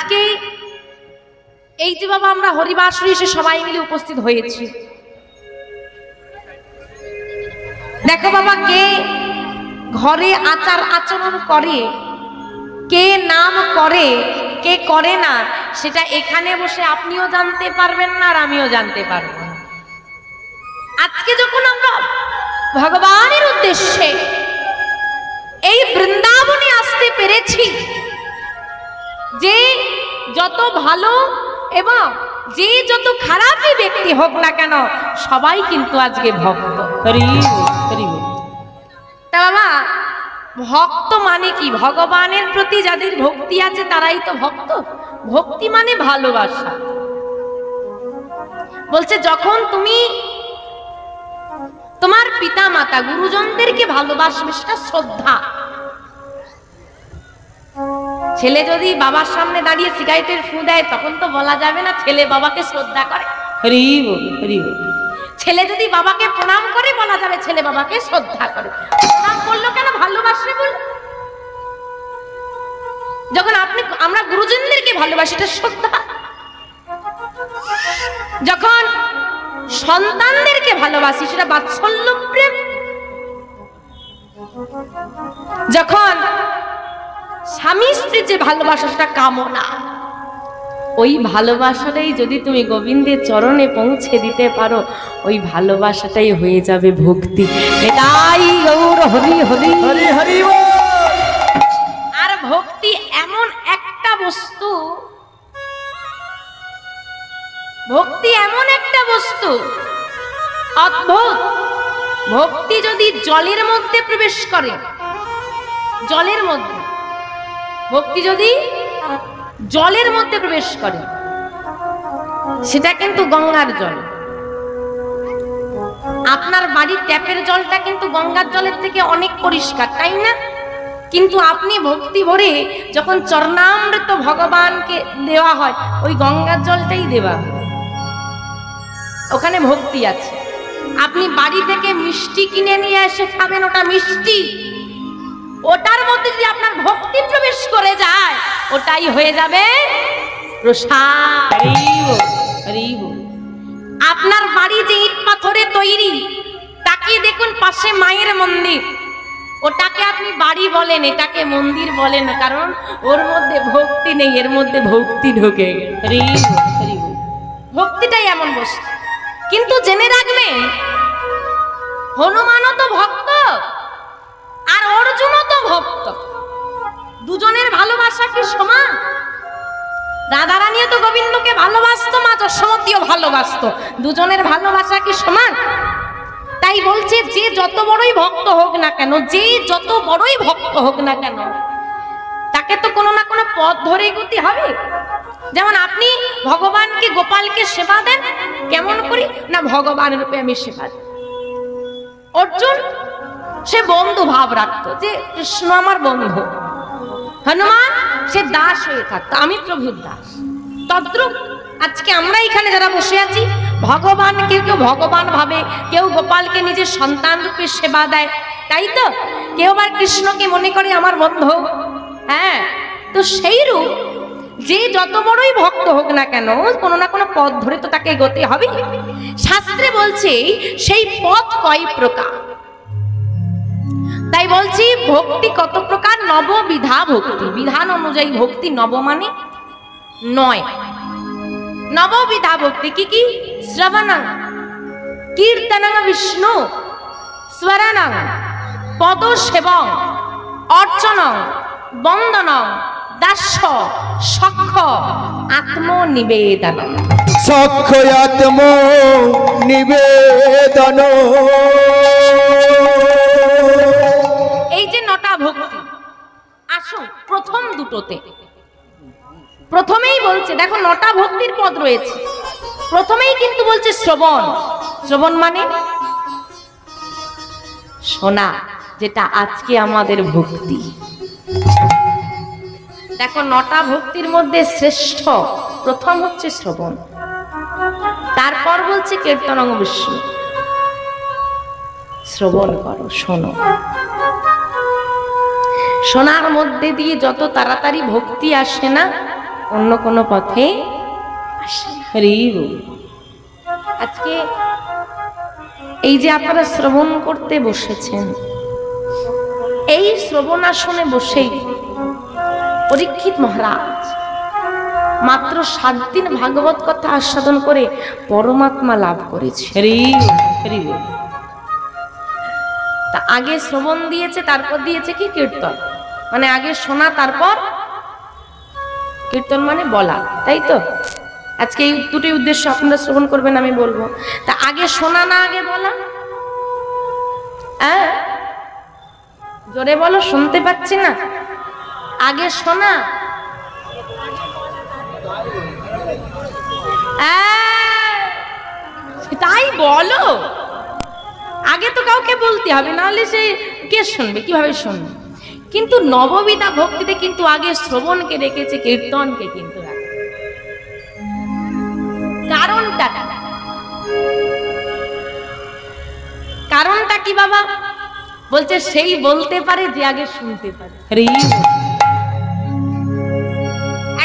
আজকে এই যে বাবা আমরা হরিবাসরে এসে সবাই মিলে উপস্থিত হয়েছি, দেখো বাবা কে ঘরে আচার আচরণ করে, কে নাম করে, কে করে না, সেটা এখানে বসে আপনিও জানতে পারবেন না আর আমিও জানতে পারবো না। আজকে যখন আমরা ভগবানের উদ্দেশ্যে এই বৃন্দাবনে আসতে পেরেছি, যে যত ভালো এবং যে যত খারাপই ব্যক্তি হোক না কেন সবাই কিন্তু আজকে ভক্ত। তা বাবা ভক্ত মানে কি? ভগবানের প্রতি যাদের ভক্তি আছে তারাই তো ভক্ত। ভক্তি মানে ভালোবাসা। বলছে যখন তুমি তোমার পিতা মাতা গুরুজনদেরকে ভালোবাসবে সেটা শ্রদ্ধা। ছেলে যদি বাবার সামনে দাঁড়িয়ে সিগারেটের ফু দেয় তখন তো বলা যাবে না ছেলে বাবাকে শ্রদ্ধা করে। হরি বল, হরি বল। ছেলে যদি বাবাকে প্রণাম করে বলা যাবে ছেলে বাবাকে শ্রদ্ধা করে। প্রণাম করলো কেন? ভালোবাসে বল। যখন আমরা গুরুজনদেরকে ভালোবাসি এটা শ্রদ্ধা। যখন সন্তানদেরকে ভালোবাসি সেটা বাৎসল্য প্রেম। যখন স্বামী স্ত্রীর যে ভালোবাসা সেটা কামনা। ওই ভালোবাসাটাই যদি তুমি গোবিন্দের চরণে পৌঁছে দিতে পারো ওই ভালোবাসাটাই হয়ে যাবে ভক্তি। এটাই গৌর হরি হরি হরি হরি। আর ভক্তি এমন একটা বস্তু, ভক্তি এমন একটা বস্তু অদ্ভুত। ভক্তি যদি জলের মধ্যে প্রবেশ করে, জলের মধ্যে ভক্তি যদি জলের মধ্যে প্রবেশ করে সেটা কিন্তু গঙ্গার জল। আপনার বাড়ির ট্যাপের জলটা কিন্তু গঙ্গার জলের থেকে অনেক পরিষ্কার, তাই না? কিন্তু আপনি ভক্তি ভরে যখন চরণামৃত ভগবানকে দেওয়া হয় ওই গঙ্গার জলটাই দেওয়া হয়, ওখানে ভক্তি আছে। আপনি বাড়ি থেকে মিষ্টি কিনে নিয়ে এসে খাবেন, ওটা মিষ্টি, ওটার মধ্যে যদি আপনার ভক্তি প্রবেশ করে যায় ওটাই হয়ে যাবে প্রসাদ। আপনার বাড়ি যে ইট পাথরে তৈরি, তাকিয়ে দেখুন পাশে মায়ের মন্দির, ওটাকে আপনি বাড়ি বলেন, এটাকে মন্দির বলেন, কারণ ওর মধ্যে ভক্তি নেই, এর মধ্যে ভক্তি ঢুকে গেছে। ভক্তিটাই এমন বস্তু। কিন্তু জেনে রাখবেন হনুমানও তো ভক্ত আর অর্জুনও তো ভক্ত। দুজনের ভালোবাসা কি সমান? রাধারানীও তো গোবিন্দকে ভালোবাসতো, মা যশোমতীও ভালোবাসতো। দুজনের ভালোবাসা কি সমান? তাই বলছে যে যত বড়ই ভক্ত হোক না কেন, যে যত বড়ই ভক্ত হোক না কেন, তাকে তো কোনো না কোনো পথ ধরে এগোতে হবে। যেমন আপনি ভগবানকে গোপালকে সেবা দেন, কেমন করি না ভগবান রূপে আমি সেবা দিই। অর্জুন সে বন্ধু ভাব রাখতো যে কৃষ্ণ আমার বন্ধু। হনুমান সে দাস হয়ে থাকতো, আমি প্রভুর দাস। তদ্রূপ আজকে আমরা এখানে যারা বসে আছি ভগবান, কেউ কেউ ভগবান ভাবে, কেউ গোপালকে নিজের সন্তান রূপে সেবা দেয়, তাই তো? কেউ আবার কৃষ্ণকে মনে করে আমার বন্ধু। হ্যাঁ, তো সেই রূপ যে যত বড়ই ভক্ত হোক না কেন কোনো না কোনো পথ ধরে তো তাকে এগোতে হবে। শাস্ত্রে বলছে সেই পথ কয় প্রকার। তাই বলছি ভক্তি কত প্রকার? নববিধা ভক্তি। বিধান অনুযায়ী ভক্তি নব মানে 9। নববিধা ভক্তি কি কি? শ্রবণং, কীর্তনং বিষ্ণু, স্মরণং, পদসেবং, অর্চনং, বন্দনং, দাস্য, সখ্য, আত্মনিবেদন। সখ্য আত্মনিবেদন। এই যে 9টা ভক্তি। আসুন প্রথম দুটোতে, প্রথমেই বলছে দেখো 9টা ভক্তির পদ রয়েছে। প্রথমেই কিন্তু বলছে শ্রবণ। শ্রবণ মানে শোনা, যেটা আজকে আমাদের ভক্তি। দেখো 9টা ভক্তির মধ্যে শ্রেষ্ঠ প্রথম হচ্ছে শ্রবণ, তারপর বলছে কীর্তনং বিষ্ণু। শ্রবণ করো, শোনো। শোনার মধ্যে দিয়ে যত তাড়াতাড়ি ভক্তি আসে না অন্য কোনো পথে আসে না। হরি বল। আজকে এই যে আপনারা শ্রবণ করতে বসেছেন, এই শ্রবণ আসনে বসেই পরীক্ষিত মহারাজ মাত্র 7 দিন ভাগবত কথা আস্বাদন করে পরমাত্মা লাভ করেছে। তা আগে শ্রবণ দিয়েছে, তারপর দিয়েছে কি কীর্তন, মানে আগে শোনা তারপর কীর্তন, মানে বলা, তাই তো? আজকে এই দুটোই উদ্দেশ্য, আপনারা শ্রবণ করবেন, আমি বলবো। তা আগে শোনা না আগে বলা? জোরে বলো, শুনতে পাচ্ছি না। আগে শোনা, তাই বলো। আগে তো কাউকে বলতে হবে, নাহলে সে কে শুনবে, কিভাবে শুনবে? কিন্তু নববিধা ভক্তিতে কিন্তু আগে শ্রবণকে রেখেছে, কীর্তনকে কিন্তু কারণটা কি বাবা? বলছে সেই বলতে পারে যে আগে শুনতে পারে।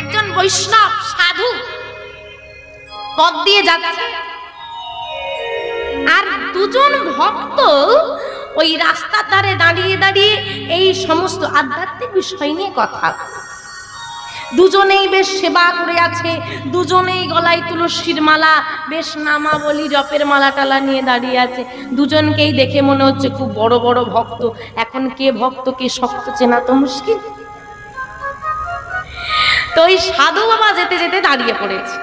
একজন বৈষ্ণব সাধু পথ দিয়ে যাচ্ছে, আর দুজন ভক্ত ওই রাস্তার ধারে দাঁড়িয়ে দাঁড়িয়ে এই সমস্ত আধ্যাত্মিক বিষয় নিয়ে কথা। দুজনেই বেশ সেবা করে আছে, দুজনেই গলায় তুলসীর মালা, বেশ নামাবলী জপের মালা টালা নিয়ে দাঁড়িয়ে আছে। দুজনকেই দেখে মনে হচ্ছে খুব বড় বড় ভক্ত। এখন কে ভক্ত কে শক্ত চেনা তো মুশকিল। তো ওই সাধু বাবা যেতে যেতে দাঁড়িয়ে পড়েছে,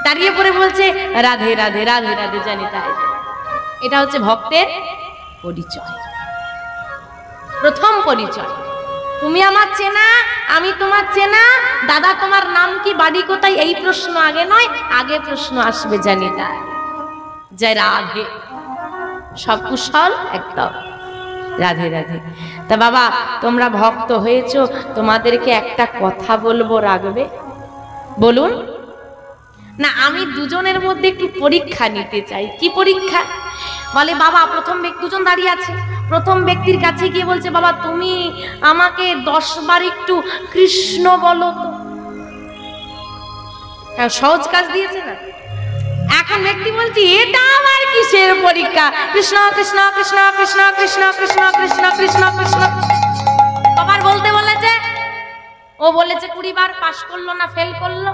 দাঁড়িয়ে পড়ে বলছে রাধে রাধে রাধে রাধে জানি তাই। এটা হচ্ছে ভক্তের পরিচয়, প্রথম পরিচয়। তুমি আমার চেনা, আমি তোমার চেনা। দাদা তোমার নাম কি, বাড়ি কোথায়, এই প্রশ্ন আগে নয়, আগে প্রশ্ন আসবে জানি তাই জয় রাধে, সব কুশল একদম রাধে রাধে। তা বাবা তোমরা ভক্ত হয়েছো, তোমাদেরকে একটা কথা বলবো, রাখবে? বলুন না। আমি দুজনের মধ্যে একটু পরীক্ষা নিতে চাই। কি পরীক্ষা? বলে বাবা প্রথম ব্যক্তি, দুজন দাঁড়িয়ে আছে, প্রথম ব্যক্তির কাছে গিয়ে বলছে বাবা তুমি আমাকে 10 বার একটু কৃষ্ণ বলো তো। হ্যাঁ, সহজ কাজ দিয়েছে না। এখন ব্যক্তি বলছে এটা আমার কিসের পরীক্ষা? কৃষ্ণ কৃষ্ণ কৃষ্ণ কৃষ্ণ কৃষ্ণ কৃষ্ণ কৃষ্ণ কৃষ্ণ কৃষ্ণ কবার বলতে বলেছে? ও বলেছে 20 বার। পাস করলো না ফেল করলো?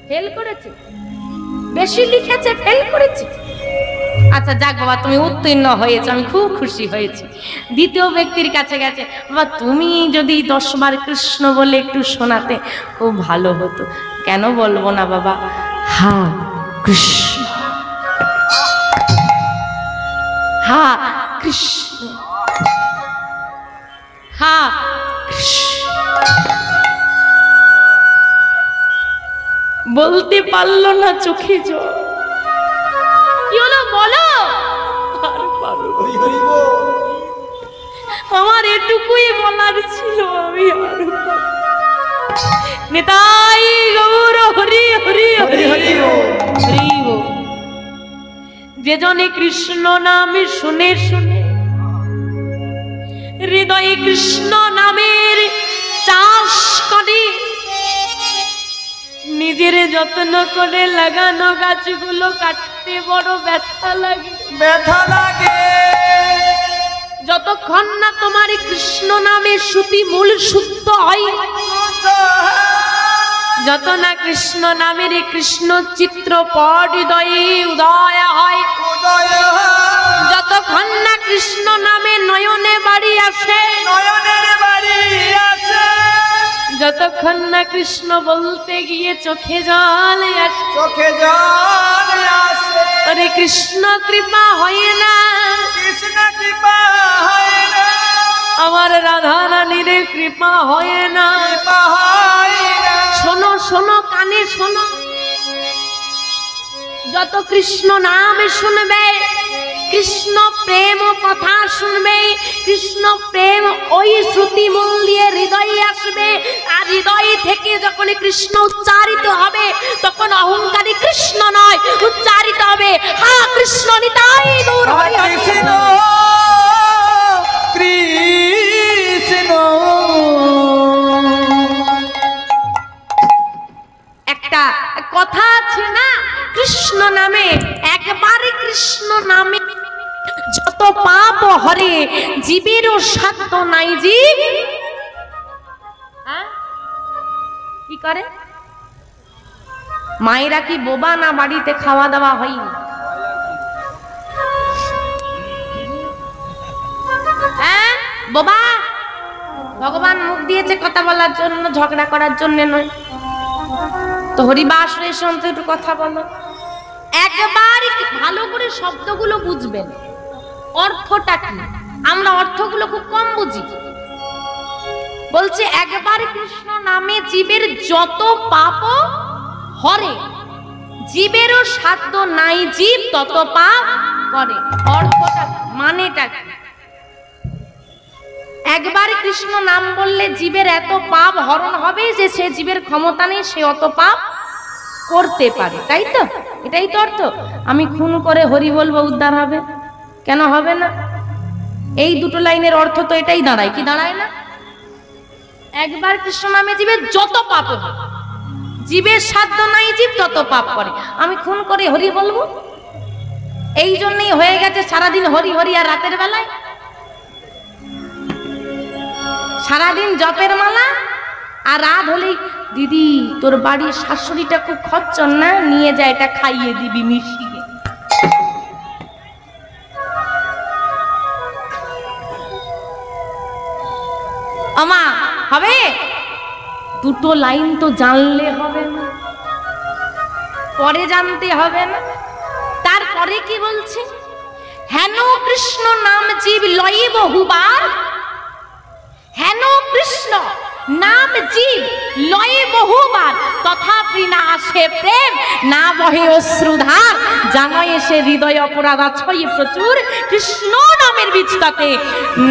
ফেল করেছে, বেশি লিখেছে, ফেল করেছে। আচ্ছা যাক বাবা, তুমি উত্তীর্ণ হয়েছে, আমি খুব খুশি হয়েছি। দ্বিতীয় ব্যক্তির কাছে গেছে, বাবা তুমি যদি 10 বার কৃষ্ণ বলে একটু শোনাতে খুব ভালো হতো। কেন বলবো না বাবা? হা কৃষ্ণ, হা কৃষ্ণ, হা কৃষ্ণ। বলতে পারলো না, চোখে জল। কি হলো বলো? আমার এটুকুই বলার ছিল, আমি নিতাই গৌর হরি হরি হরি হরি হরি। যে জনে কৃষ্ণ নামে শুনে শুনে হৃদয়ে কৃষ্ণ নামের চাষ করে, নিজের যত্ন করে লাগানো গাছগুলো কাটতে বড় ব্যথা লাগে, ব্যথা লাগে। যতক্ষণ না তোমার কৃষ্ণ নামে শ্রুতি মূল শুদ্ধ হয়, যত না কৃষ্ণ নামের কৃষ্ণ চিত্রপট হৃদয়ে উদয় হয়, যতক্ষণ না কৃষ্ণ নামে নয়নে বাড়ি আসে, নয়নের বাড়ি আসে, যতক্ষণ না কৃষ্ণ বলতে গিয়ে চোখে জল আসে, চোখে জল আসে। আরে কৃষ্ণ কৃপা হয় না, কৃষ্ণ কৃপা হয় না, আমার রাধা রানীর কৃপা হয় না, কৃপা হয় না। শোনো শোনো, কানে শোনো, যত কৃষ্ণ নাম শুনবে, কৃষ্ণ প্রেম কথা শুনবে, কৃষ্ণ প্রেম ওই শ্রুতি মূল দিয়ে হৃদয়ে আসবে। আর হৃদয় থেকে যখন কৃষ্ণ উচ্চারিত হবে, তখন অহংকারী কৃষ্ণ নয়, উচ্চারিত হবে হা কৃষ্ণ নিতাই গৌর হরি হরি কৃষ্ণ কৃষ্ণ। কৃষ্ণ নামে, একবারে কৃষ্ণ নামে যত পাপ হরে, জীবেরও সাধ্য নাই জীব কি করে। মায়েরা কি বোবা না? বাড়িতে খাওয়া দাওয়া হয়নি? হ্যাঁ বোবা? ভগবান মুখ দিয়েছে কথা বলার জন্য, ঝগড়া করার জন্য নয়। তো হরিবাসরের সঙ্গে একটু কথা বলো, একবার ভালো করে শব্দগুলো বুঝবেন, অর্থটা কি। আমরা অর্থগুলো খুব কম বুঝি। বলছে একবার কৃষ্ণ নামে জীবের যত পাপ হরে, জীবেরও সাধ্য নাই জীব তত পাপ করে। অর্থটা মানেটা কি? একবার কৃষ্ণ নাম বললে জীবের এত পাপ হরণ হবে যে সে জীবের ক্ষমতা নেই, সে অত পাপ করতে পারে, তাই তো? এটাই তো অর্থ। আমি খুন করে হরি বলবো, উদ্ধার হবে? কেন হবে না? এই দুটো লাইনের অর্থ তো এটাই দাঁড়ায়, কি দাঁড়ায় না? একবার কৃষ্ণ নামে জীবের যত পাপ হবে, জীবের সাধ্য নাই জীব তত পাপ করে। আমি খুন করে হরি বলবো, এই জন্যই হয়ে গেছে সারাদিন হরি হরি, আর রাতের বেলায় সারাদিন জপের মালা, আর রাত হলেই দিদি তোর বাড়ির শাশুড়িটা খুব খচ্চর না, নিয়ে যায় এটা খাইয়ে দিবি মিশিয়ে। আমা হবে? দুটো লাইন তো জানলে হবে না, পরে জানতে হবে না। তারপরে কি বলছে? হেন কৃষ্ণ নাম জীব লয়ে বহুবার, হেন কৃষ্ণ নাম জীব লয়ে বহুবার, তথাপি না আসে প্রেম, না বহে অশ্রুধার, জানয়ে সে হৃদয় অপরাধ ছয় প্রচুর, কৃষ্ণ নামের বীজটাতে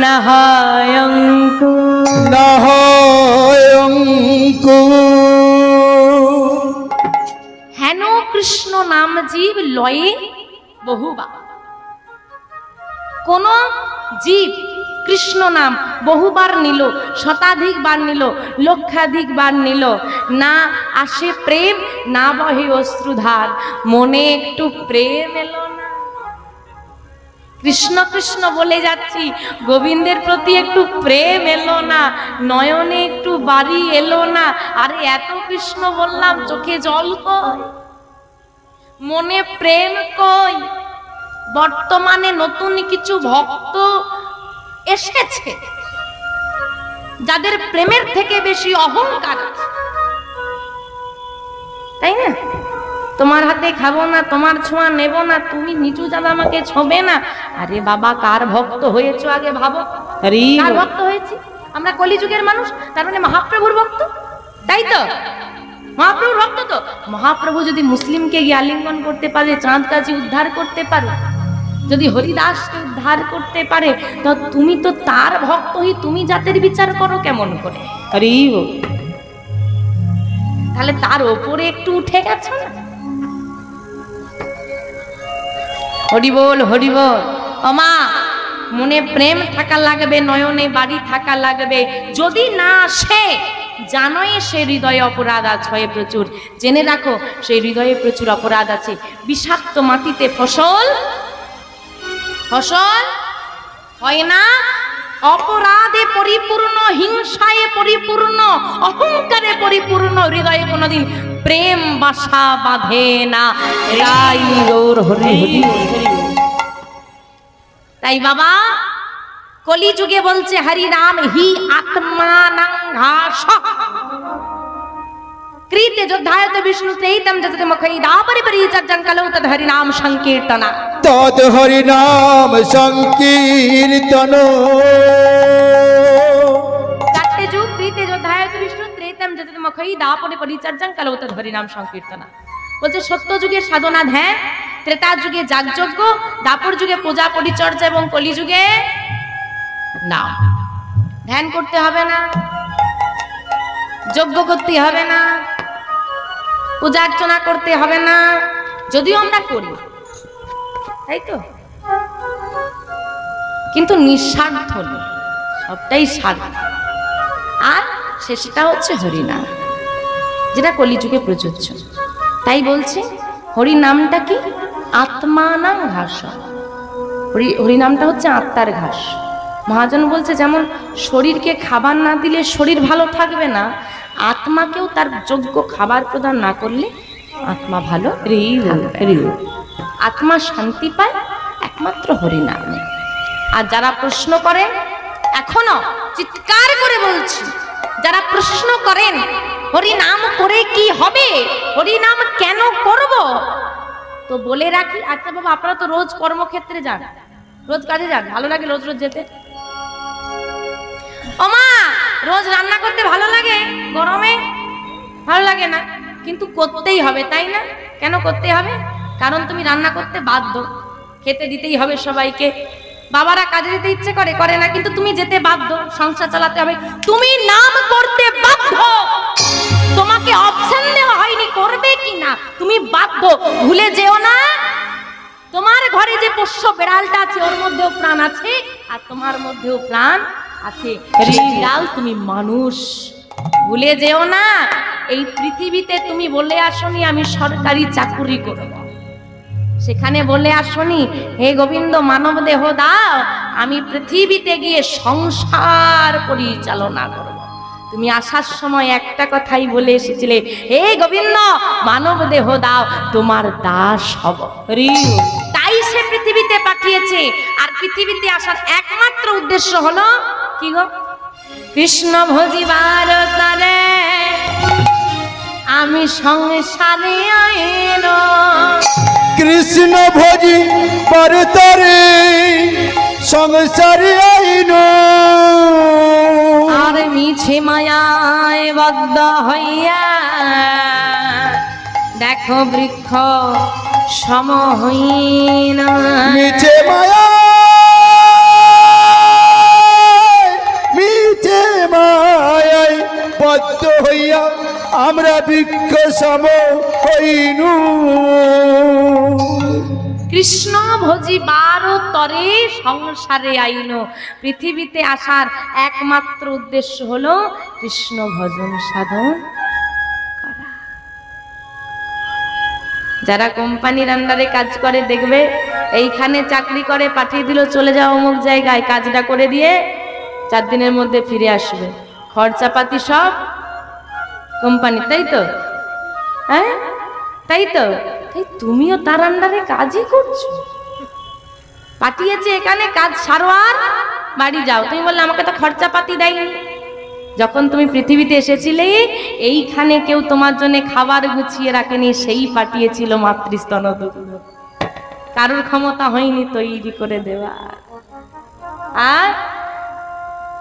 না হয় অঙ্কুর, না হয় অঙ্কুর। হেন কৃষ্ণ নাম জীব লয়ে বহুবার। কোন জীব কৃষ্ণ নাম বহুবার নিল, শতাধিক বার নিল, লক্ষাধিক বার নিল, না আসে প্রেম, না বহে অশ্রুধার, মনে একটু প্রেম এলো না। কৃষ্ণ কৃষ্ণ বলে যাচ্ছি, গোবিন্দের প্রতি একটু প্রেম এলো না, নয়নে একটু বাড়ি এলো না। আরে এত কৃষ্ণ বললাম, চোখে জল কই, মনে প্রেম কই? বর্তমানে নতুন কিছু ভক্ত এসেছে যাদের প্রেমের থেকে বেশি অহংকার আছে, তাই না? তোমার হাতে খাবো না, তোমার ছোঁয়া নেব না, তুমি নিচু জামা আমাকে ছোঁবে না। আরে বাবা, কার ভক্ত হয়েছো আগে ভাবো। কার ভক্ত হয়েছি? আমরা কলিযুগের মানুষ, তার মানে মহাপ্রভুর ভক্ত, তাই তো? মহাপ্রভুর ভক্ত তো। মহাপ্রভু যদি মুসলিমকে গিয়ে আলিঙ্গন করতে পারে, চাঁদ কাজী উদ্ধার করতে পারে, যদি হরিদাসকে উদ্ধার করতে পারে, তো তুমি তো তার ভক্ত হই, তুমি জাতের বিচার করো কেমন করে? তাহলে তার ওপরে একটু উঠে গেছে না? হরি বল, হরি বল। ওমা, মনে প্রেম থাকা লাগবে, নয়নে বাড়ি থাকা লাগবে। যদি না আসে, জানোই সে হৃদয়ে অপরাধ আছে প্রচুর। জেনে রাখো, সেই হৃদয়ে প্রচুর অপরাধ আছে। বিষাক্ত মাটিতে ফসল হয় না, অপরাধে পরিপূর্ণ, হিংসায় পরিপূর্ণ, অহংকারে পরিপূর্ণ হৃদয়ে কোনোদিন প্রেম বাসা বাঁধে না। তাই বাবা কলিযুগে বলছে হরি নাম হি আত্মানাং ঘাস, কৃতে যোদ্ধায়তে বিষ্ণু তেইতম যততে মুখৈ দাপরি পরিচর্যং কলৌ তদ হরি নাম সংকীর্তনা, তদ হরি নাম সংকীর্তন। চারটে যুগ, কৃতে যোদ্ধায়তে বিষ্ণু ত্রেতম যততে মুখৈ দাপরি পরিচর্যং কলৌ তদ হরি নাম সংকীর্তনা। বলছে সত্য যুগের সাধনা ধ্যান, ত্রেতা যুগে যাগযজ্ঞ, দাপর যুগে পূজা পরিচর্যা, এবং কলিযুগে নাম। ধ্যান করতে হবে না, যজ্ঞ করতে হবে না, পূজা অর্চনা করতে হবে না, যদিও আমরা করি, তাই তো? কিন্তু নিঃস্বার্থ নেই, সবটাই স্বার্থ। আর শেষটা হচ্ছে হরিনাম, যেটা কলিযুগে প্রযোজ্য। তাই বলছে হরি নামটা কি? আত্মানাং ঘাস। হরি নামটা হচ্ছে আত্মার ঘাস। মহাজন বলছে যেমন শরীরকে খাবার না দিলে শরীর ভালো থাকবে না, আত্মাকেও তার যোগ্য খাবার প্রদান না করলে আত্মা ভালো থাকবে। আত্মা শান্তি পায় একমাত্র হরি নামে। আর যারা প্রশ্ন করে, এখনো চিৎকার করে বলছি, যারা প্রশ্ন করেন হরি নাম করে কি হবে, হরি নাম কেন করব, তো বলে রাখি, আচ্ছা বাবা আপনারা তো রোজ কর্মক্ষেত্রে যান, রোজ কাজে যান, ভালো লাগে রোজ রোজ যেতে? ও মা, রোজ রান্না করতে ভালো লাগে? গরমে ভালো লাগে না, কিন্তু করতেই হবে, তাই না? কেন করতে হবে? কারণ তুমি রান্না করতে বাধ্য, খেতে দিতেই হবে সবাইকে। বাবারা কাজে যেতে ইচ্ছে করে, করে না, কিন্তু তুমি যেতে বাধ্য, সংসার চালাতে হবে, তুমি নাম করতে বাধ্য। তোমাকে অপশন দেওয়া হয়নি করবে কি না, তুমি বাধ্য। ভুলে যেও না তোমার ঘরে যে পোষ্য বেড়ালটা আছে ওর মধ্যেও প্রাণ আছে, আর তোমার মধ্যেও প্রাণ আছে। বিড়াল তুমি মানুষ, ভুলে যেও না। এই পৃথিবীতে তুমি বলে আসনি আমি সরকারি চাকুরি করব, সেখানে বলে আসনি হে গোবিন্দ মানব দেহ দাও, আমি পৃথিবীতে গিয়ে সংসার পরিচালনা করব। তুমি আসার সময় একটা কথাই বলে এসেছিলে, হে গোবিন্দ মানব দেহ দাও, তোমার দাস হব। তাই সে পৃথিবীতে পাঠিয়েছে। আর পৃথিবীতে আসার একমাত্র উদ্দেশ্য হলো কি গো? কৃষ্ণ ভজিবার তরে আমি সংসারে আইল। কৃষ্ণ ভজি পরতরে সংসারে আইন। আর মিছে মায়ায় বদ্ধ হইয়া দেখো বৃক্ষ সম হইন। মিছে মায়া, মিছে মায়ায় বদ্ধ হইয়া আমরা বৃক্ষ সম হইনু। কৃষ্ণ ভজিবার তরে সংসারে আইন। পৃথিবীতে আসার একমাত্র উদ্দেশ্য হলো কৃষ্ণ ভজন সাধন করা। যারা কোম্পানির আন্ডারে কাজ করে দেখবে, এইখানে চাকরি করে পাঠিয়ে দিল, চলে যাও অমুক জায়গায়, কাজটা করে দিয়ে 4 দিনের মধ্যে ফিরে আসবে, খরচাপাতি সব কোম্পানি, তাই তো? হ্যাঁ তাই তো? তাই তুমিও তার আন্ডারে কাজই করছো, পাঠিয়েছে এখানে কাজ সারো আর বাড়ি যাও। তুমি বললে আমাকে তো খরচাপাতি দেয়নি। যখন তুমি পৃথিবীতে এসেছিলে এইখানে কেউ তোমার জন্য খাবার গুছিয়ে রাখেনি, সেই পাঠিয়েছিল মাতৃস্তন দুধ, কারোর ক্ষমতা হয়নি তৈরি করে দেওয়া। আর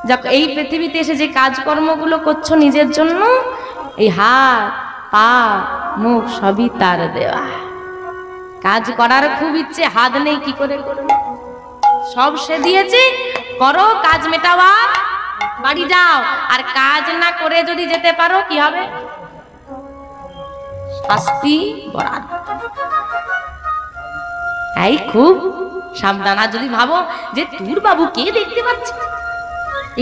যখন এই পৃথিবীতে এসে যে কাজকর্মগুলো করছো নিজের জন্য, এই হাত পা মুখ সবই তার দেওয়া। কাজ করার খুব ইচ্ছে, হাত নেই কি করে করবে, সব সে দিয়েছে, করো কাজ মেটাওয়া, বাড়ি যাও। আর কাজ না করে যদি যেতে পারো কি হবে? শাস্তি বরাদ। তাই খুব সাবধান। আর যদি ভাবো যে তোর বাবু কে দেখতে পাচ্ছে,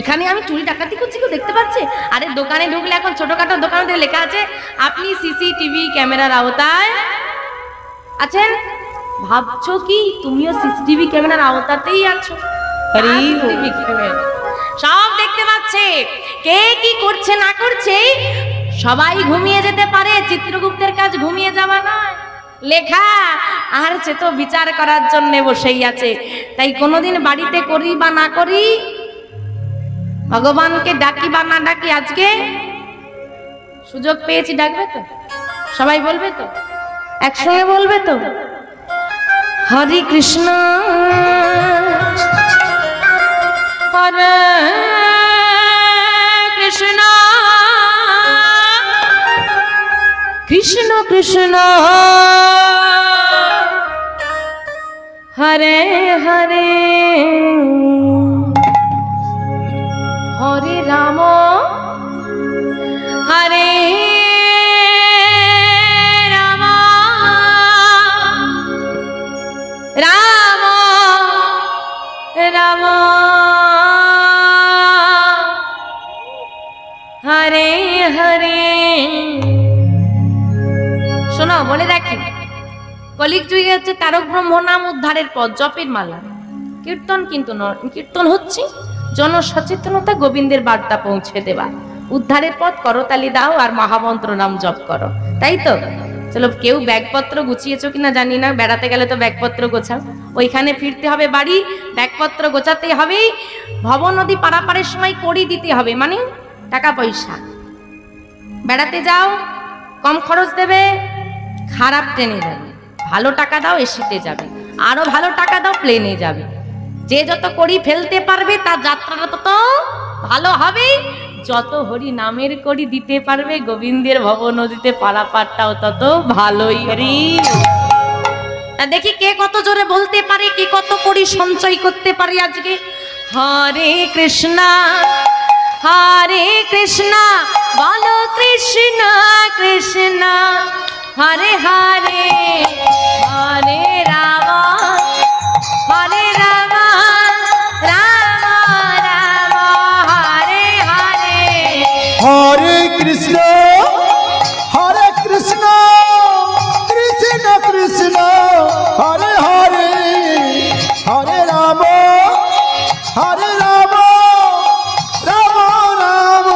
এখানে আমি চুরি ডাকাতি করছি, কেউ দেখতে পাচ্ছে? আরে দোকানে ঢুকলে এখন ছোটখাটো দোকানে লেখা আছে আপনি সিসিটিভি ক্যামেরার আওতায় আছেন। ভাবছো কি তুমিও সিসিটিভি ক্যামেরার আওতাতেই আছো? সব দেখতে পাচ্ছে, কে কি করছে না করছে সবাই ঘুমিয়ে যেতে পারে। চিত্রগুপ্তের কাজ ঘুমিয়ে যাওয়া নয়, লেখা আর সে তো বিচার করার জন্য বসেই আছে। তাই কোনোদিন বাড়িতে করি বা না করি, ভগবানকে ডাকি বা না ডাকি, আজকে সুযোগ পেয়েছি, ডাকবে তো? সবাই বলবে তো? একসঙ্গে বলবে তো? হরে কৃষ্ণ হরে কৃষ্ণ কৃষ্ণ কৃষ্ণ হরে হরে হরে রাম হরে রাম রাম রাম হরে হরে। শোনো বলে রাখি, কলিক যুগে হচ্ছে তারক ব্রহ্ম নাম উদ্ধারের পথ, জপের মালা। কীর্তন কিন্তু কীর্তন হচ্ছে জনসচেতনতা, গোবিন্দের বার্তা পৌঁছে দেওয়া। উদ্ধারের পথ, করতালি দাও আর মহামন্ত্র নাম জপ করো, তাই তো? চলো, কেউ ব্যাগপত্র গুছিয়েছো কিনা জানি না, বেড়াতে গেলে তো ব্যাগপত্র গোছাও, ওইখানে ফিরতে হবে বাড়ি, ব্যাগপত্র গোছাতে হবে। ভব নদী পারাপারের সময় কড়ি দিতে হবে, মানে টাকা পয়সা। বেড়াতে যাও, কম খরচ দেবে, খারাপ ট্রেনে যাবে, ভালো টাকা দাও এসিতে যাবে, আরো ভালো টাকা দাও প্লেনে যাবে। যে যত কড়ি ফেলতে পারবে তার যাত্রাটা তত ভালো হবে। যত হরি নামের কড়ি দিতে পারবে গোবিন্দের ভব নদীতে পারাপারটাও তত ভালোই। দেখি কে কত জোরে বলতে পারে, কে কত কড়ি সঞ্চয় করতে পারে আজকে। হরে কৃষ্ণ হরে কৃষ্ণ বলো কৃষ্ণ কৃষ্ণ হরে হরে, হরে রাম হরে রাম রাম রাম হরে হরে। হরে কৃষ্ণ কৃষ্ণ কৃষ্ণ হরে হরে, হরে রাম রাম রাম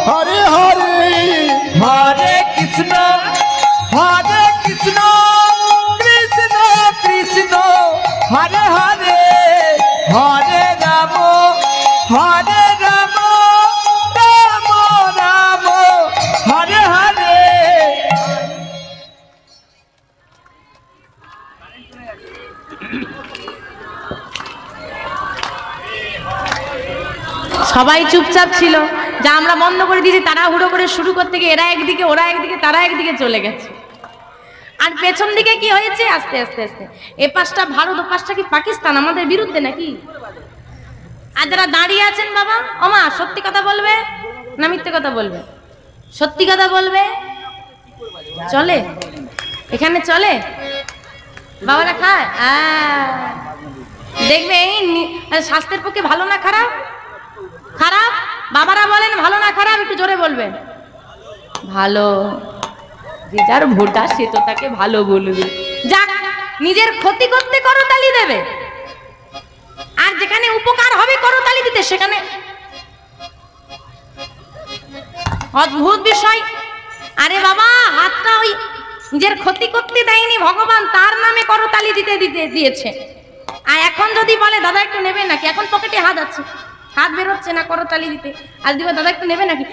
হরে হরে। হরে কৃষ্ণ কৃষ্ণ কৃষ্ণ হরে হরে, হরে রাম রাম রাম হরে হরে। সবাই চুপচাপ ছিল, যা আমরা বন্ধ করে দিয়েছি, তাড়াহুড়ো করে শুরু করতে গিয়ে এরা একদিকে ওরা একদিকে তারা একদিকে চলে গেছে। আর পেছন দিকে কি হয়েছে, আস্তে আস্তে আস্তে এ পাশটা ভারত, ও পাশটা কি পাকিস্তান, আমাদের বিরুদ্ধে নাকি? আর যারা দাঁড়িয়ে আছেন বাবা, ওমা সত্যি কথা বলবে না মিথ্যে কথা বলবে? সত্যি কথা বলবে। চলে এখানে, চলে বাবারা খায়, দেখবে স্বাস্থ্যের পক্ষে ভালো না খারাপ? খারাপ। বাবারা বলেন ভালো না খারাপ? একটু জোরে বলবেন। ভালো। যে যার ভোটা সে তো তাকে ভালো বলবে। যাক, নিজের ক্ষতি করতে করতালি দেবে, আর যেখানে উপকার হবে করতালি দিতে সেখানে অদ্ভুত বিষয়। আরে বাবা, হাতটা ওই নিজের ক্ষতি করতে দেয়নি ভগবান, তার নামে করতালি দিতে দিয়েছে। আর এখন যদি বলে দাদা একটু নেবে নাকি, এখন পকেটে হাত আছে, হাত বেরোচ্ছে না করতালি দিতে, আর দিবে দাদা একটু নেবে নাকি,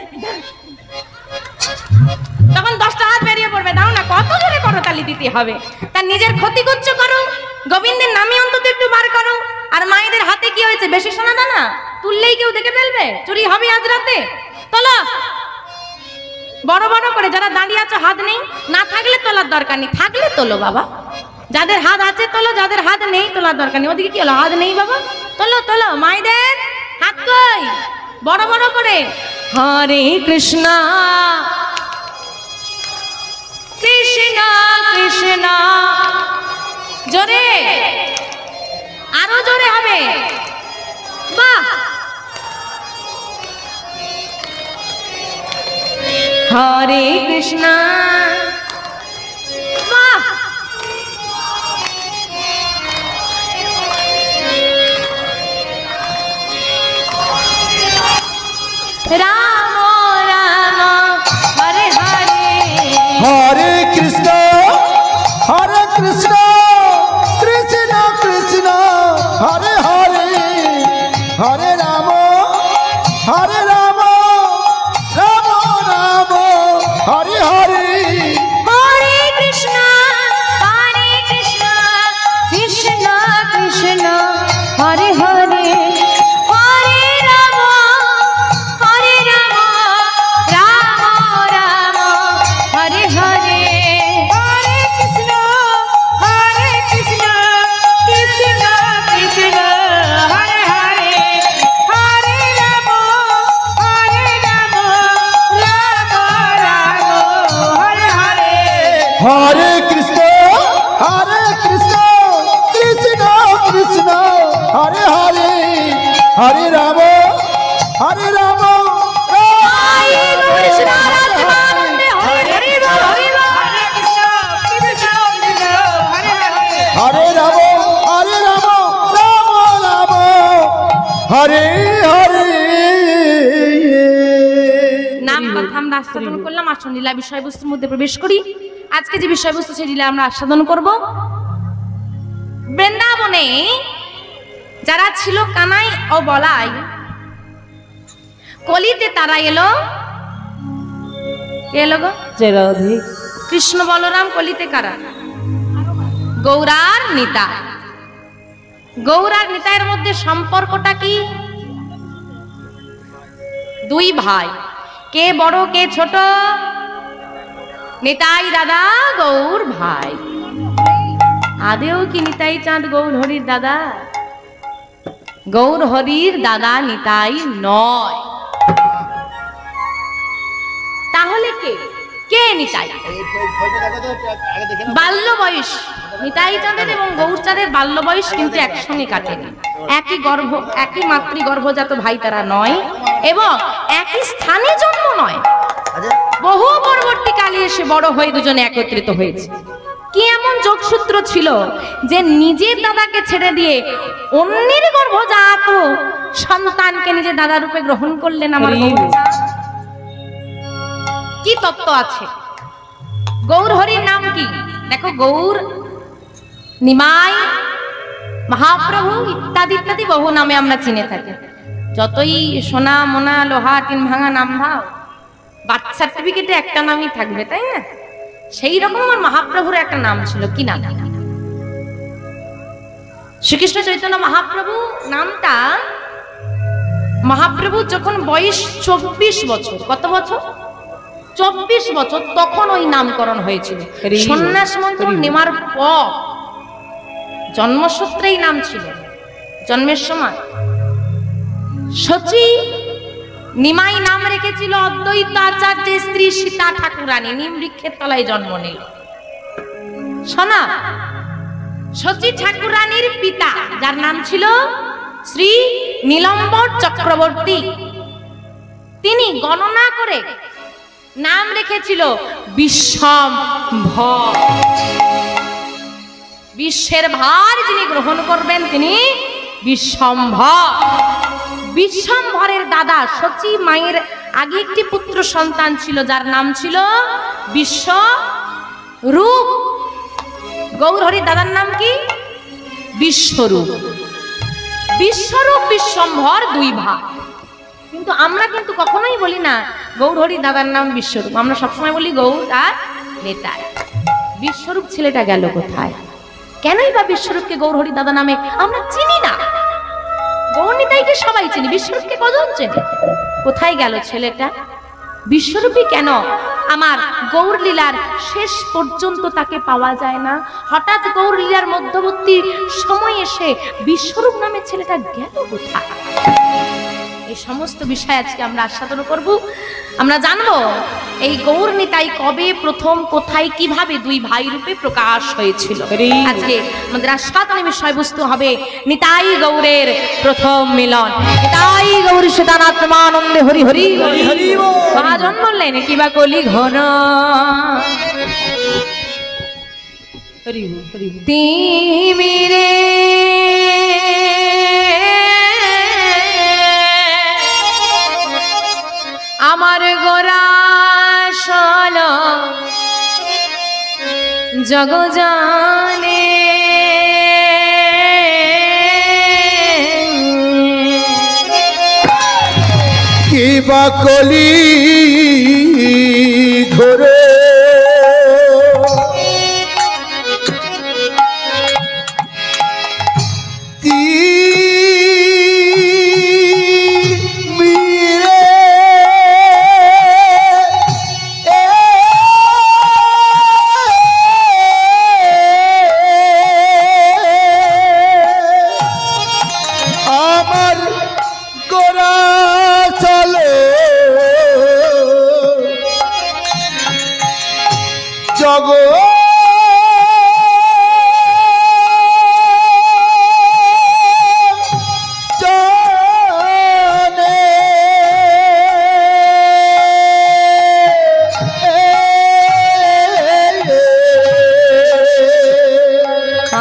তখন 10টা হাত বেরিয়ে পড়বে, দাও না, কত জোরে করতালি দিতে হবে। তার নিজের ক্ষতি করছো করো, গোবিন্দের নামে অন্তত একটু বার করো। আর মায়েদের হাতে কি হয়েছে, বেশি সোনা দানা তুললেই কেউ দেখে ফেলবে, চুরি হবে আজ রাতে। তোলো বড় বড় করে, যারা দাঁড়িয়ে আছো হাত নেই, না থাকলে তোলার দরকার নেই, থাকলে তোলো বাবা। যাদের হাত আছে তোলো, যাদের হাত নেই তোলার দরকার নেই। ওদিকে কি হলো, হাত নেই বাবা, তোলো তোলো, মায়েদের হাত কই, বড় বড় করে। হরে কৃষ্ণ কৃষ্ণ কৃষ্ণ, জোরে, আরো জোরে হবে, বাহ। হরে কৃষ্ণ, বাহ। রাম রাম হরে হরে, হরে কৃষ্ণ কৃষ্ণ কৃষ্ণ হরে হরে, হরে রাম রাম রাম হরে হরে। হরে কৃষ্ণ কৃষ্ণ কৃষ্ণ হরে হরে, হরে রাম রাম রাম হরে হরে। হরে কৃষ্ণ কৃষ্ণ কৃষ্ণ হরে হরে, হরে রাম রাম রাম হরে হরে। হরে কৃষ্ণ কৃষ্ণ কৃষ্ণ হরে হরে, হরে রাম রাম কৃষ্ণ কৃষ্ণ হরে হরে নাম কথা আমরা আস্বাদন করলাম। আসুন লীলা বিষয়বস্তুর মধ্যে প্রবেশ করি। আজকে যে বিষয়বস্তু সেই লীলা আমরা আস্বাদন করব। বৃন্দাবনে যারা ছিল কানাই ও বলাই, কলিতে তারা এলো। এলো গো কৃষ্ণ বলরাম, কলিতে কারা? গৌরার নিতাই। গৌরার নিতাইয়ের মধ্যে সম্পর্কটা কি? দুই ভাই, কে বড় কে ছোট? নিতাই দাদা, গৌর ভাই। আদেও কি নিতাই চাঁদ গৌর হরির দাদা? গৌর হরির দাদা নিতাই নয়। তাহলে কে? কে নিতাই? বাল্য বয়স নিতাই চাঁদের এবং গৌর চাঁদের বাল্য বয়স কিন্তু একসঙ্গে কাটেনি। একই গর্ভ, একই মাতৃগর্ভজাত ভাই তারা নয় এবং একই স্থানে জন্ম নয়। বহু পরবর্তীকালে এসে বড় হয়ে দুজনে একত্রিত হয়েছে। কি এমন যোগসূত্র ছিল যে নিজের দাদাকে ছেড়ে দিয়ে অন্যের গর্ভজাত সন্তানকে নিজের দাদা রূপে গ্রহণ করলেন? আমার কি তত্ত্ব আছে? গৌর হরির নাম কি? দেখো, গৌর, নিমাই, মহাপ্রভু ইত্যাদি ইত্যাদি বহু নামে আমরা চিনে থাকি। যতই সোনা মোনা লোহা টিন ভাঙা নাম দাও, বার্থ সার্টিফিকেটে একটা নামই থাকবে, তাই না? সেই রকম আমার মহাপ্রভুর একটা নাম ছিল। কি নাম? শ্রীকৃষ্ণ চৈতন্য মহাপ্রভু নামটা, মহাপ্রভু যখন বয়স 24 বছর, কত বছর? 24 বছর, তখন ওই নামকরণ হয়েছিল। সন্ন্যাস মন্ত্র নেওয়ার পর জন্মসূত্রেই নাম ছিল। জন্মের সময় সচি নিমাই নাম রেখেছিল অদ্বৈত আচার্যের স্ত্রী সীতা ঠাকুরানী। নিম বৃক্ষের তলায় জন্ম নিল। শোনা, সচি ঠাকুরানীর পিতা, যার নাম ছিল শ্রী নীলম্বর চক্রবর্তী, তিনি গণনা করে নাম রেখেছিল বিশ্বম্ভর। বিশ্বের ভার যিনি গ্রহণ করবেন তিনি বিশ্বম্ভর। বিশ্বম্ভরের দাদা সচি মায়ের আগে একটি পুত্র সন্তান ছিল, যার নাম ছিল বিশ্বরূপ। গৌর হরির দাদার নাম কি? বিশ্বরূপ। বিশ্বরূপ বিশ্বম্ভর দুই ভাই। কিন্তু আমরা কিন্তু কখনোই বলি না গৌর হরির দাদার নাম বিশ্বরূপ, আমরা সবসময় বলি গৌর আর নিতাই। বিশ্বরূপ ছেলেটা গেল কোথায়? কেনই বা বিশ্বরূপকে গৌর হরির দাদা নামে আমরা চিনি না? গৌর নিতাইকে সবাই চিনি, বিশ্বরূপকে কজন চেনে? কোথায় গেল ছেলেটা? বিশ্বরূপী কেন আমার গৌর লীলার শেষ পর্যন্ত তাকে পাওয়া যায় না? হঠাৎ গৌর লীলার মধ্যবর্তী সময় এসে বিশ্বরূপ নামে ছেলেটা গেল কোথায়? এই সমস্ত বিষয় আজকে আমরা আস্বাদন করব। আমরা জানবো এই গৌর নিতাই কবে, প্রথম, কোথায়, কিভাবে দুই ভাই রূপে প্রকাশ হয়েছিল। আজকে আমাদের আস্বাদনের বিষয়বস্তু হবে নিতাই গৌরের প্রথম মিলন। নিতাই গৌর সদানাত্মানন্দে হরি হরি হরি। মহাজন বললেন কিবা কলি ঘন তিমিরে আমার গোরা সল জগ জানে কিবা কলি ঘরে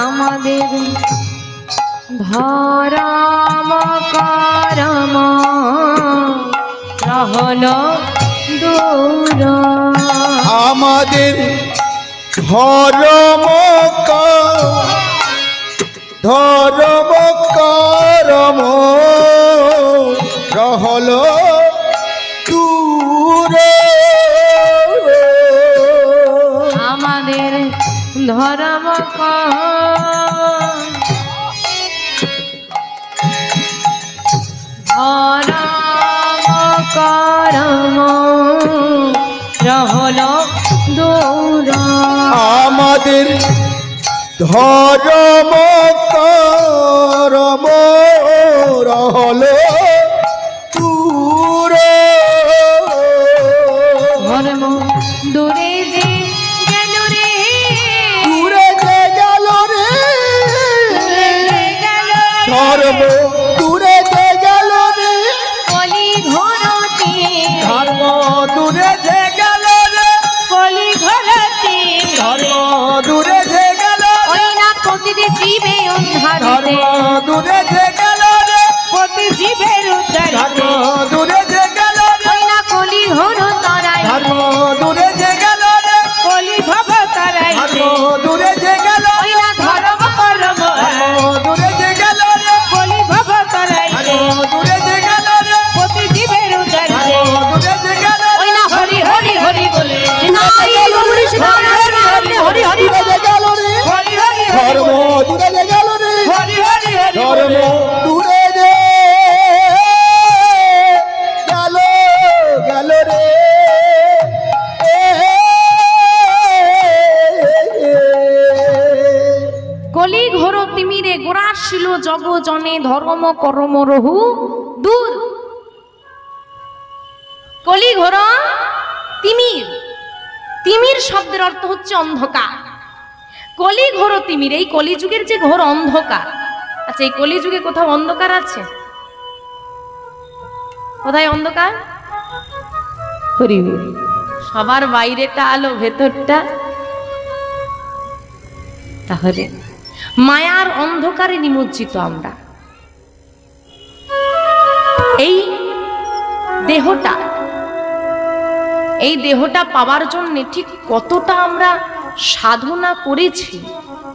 আমাদের ধরম রহলো দূর। আমাদের ধর্ম করম রহল দূরে। আমাদের ধর্ম করম রহল দূর। আমাদের ধর্ম করম রহল দূরে। ধর্ম দূরে যে গেল রে, দূরে যে গেল রে, ধর্ম দূরে যে গেল রে, কলি ঘরতে, ধর্ম দূরে যে গেল রে, কলি ঘরতে, ধর্ম দূরে যে গেল ওই না প্রতিটি জীবে ধর্ম উদ্ধারিতে, দূরে যে গেল রে, প্রতি জীবের ধর্ম উদ্ধারিতে, দূরে যে গেল রে, ওই না কলি ঘর তরাই, ধর্ম দূরে যে গেল রে, কলি ভব তরাই, ধর্ম দূরে যে গেল ওই না ধর্ম করব, ধর্ম দূরে যে গেল রে, কলি ভব তরাই, ধর্ম দূরে যে গেল রে, প্রতি জীবের উদ্ধারিতে, ধর্ম দূরে যে গেল রে, ওই না হরি হরি হরি বলে নিতাই গৌর সীতারাম হরি হরি দূরে যে গেল রে, হরি হরি ধর্ম দূরে যে গেল রে, হরি হরি হরি ধর্ম দূরে যে গেল রে। কলি ঘোর তিমিরে গোরাশিল জগ জনে ধর্ম করম রহু দূর। কলি ঘোর তিমির, তিমির শব্দের অর্থ হচ্ছে অন্ধকার। কলি ঘোর তিমির, এই কলিযুগের যে ঘোর অন্ধকার। আচ্ছা, এই কলিযুগে কোথাও অন্ধকার আছে? কোথায় অন্ধকার? সবার বাইরেটা আলো, ভেতরটা। তাহলে মায়ার অন্ধকারে নিমজ্জিত আমরা। এই দেহটা পাওয়ার জন্য ঠিক কতটা আমরা সাধনা করেছি,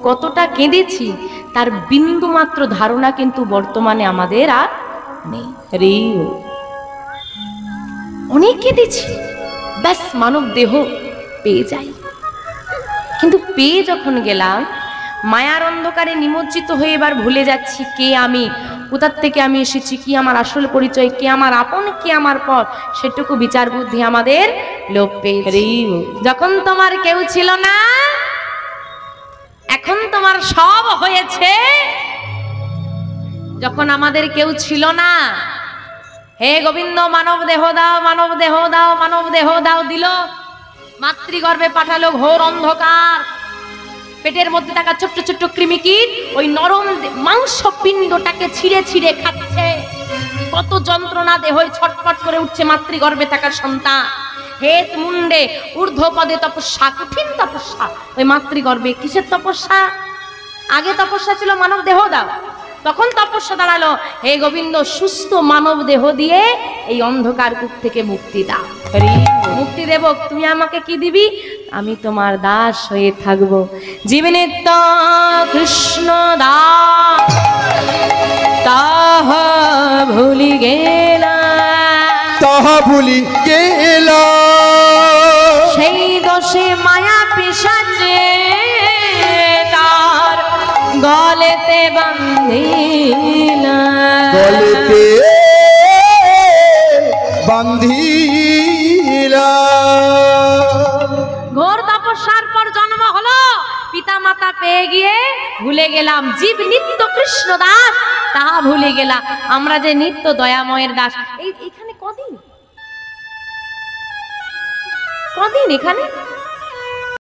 কতটা কেঁদেছি, তার বিন্দু মাত্র ধারণা কিন্তু বর্তমানে আমাদের আর নেই। অনেক কেঁদেছি, ব্যাস মানব দেহ পেয়ে যাই। কিন্তু পেয়ে যখন গেলাম, মায়ার অন্ধকারে নিমজ্জিত হয়ে এবার ভুলে যাচ্ছি কে আমি, কোথার থেকে আমি এসেছি, কি আমার আসল পরিচয়, কে আমার আপন, কে আমার পর, সেটুকু বিচার বুদ্ধি আমাদের লোপ পেয়েছে। যখন তোমার কেউ ছিল না, এখন তোমার সব হয়েছে। যখন আমাদের কেউ ছিল না, হে গোবিন্দ মানব দেহ দাও, মানব দেহ দাও, মানব দেহ দাও, দিল। মাতৃগর্ভে পাঠালো ঘোর অন্ধকার। পেটের মধ্যে থাকা ছোট্ট ছোট্ট কৃমিকীট ওই নরম মাংস পিণ্ডটাকে ছিঁড়ে ছিঁড়ে খাচ্ছে। কত যন্ত্রণা দেহ ছটফট করে উঠছে মাতৃগর্ভে থাকা সন্তান। হেত মুন্ডে ঊর্ধ্বপদে তপস্যা, কঠিন তপস্যা। ওই মাতৃগর্ভে কিসের তপস্যা? আগে তপস্যা ছিল মানব দেহ দাও, তখন তপস্যা দাঁড়ালো হে গোবিন্দ সুস্থ মানব দেহ দিয়ে এই অন্ধকার কূপ থেকে মুক্তি দাও। মুক্তি দেব, তুমি আমাকে কি দিবি? আমি তোমার দাস হয়ে থাকবো। জীবনিত্য কৃষ্ণ দাস তাহা ভুলি গেলা, তাহা ভুলি গেলা, সেই দোষে মায়া পিশাচে তার গলেতে বান্ধিলা, গলেতে বান্ধিলা। ঘোর তপস্যার পর জন্ম হলো, পিতা মাতা পেয়ে গিয়ে ভুলে গেলাম। জীব নিত্য কৃষ্ণ দাস তাহা ভুলে গেলা। আমরা যে নিত্য দয়াময়ের দাস। এখানে কদিন এখানে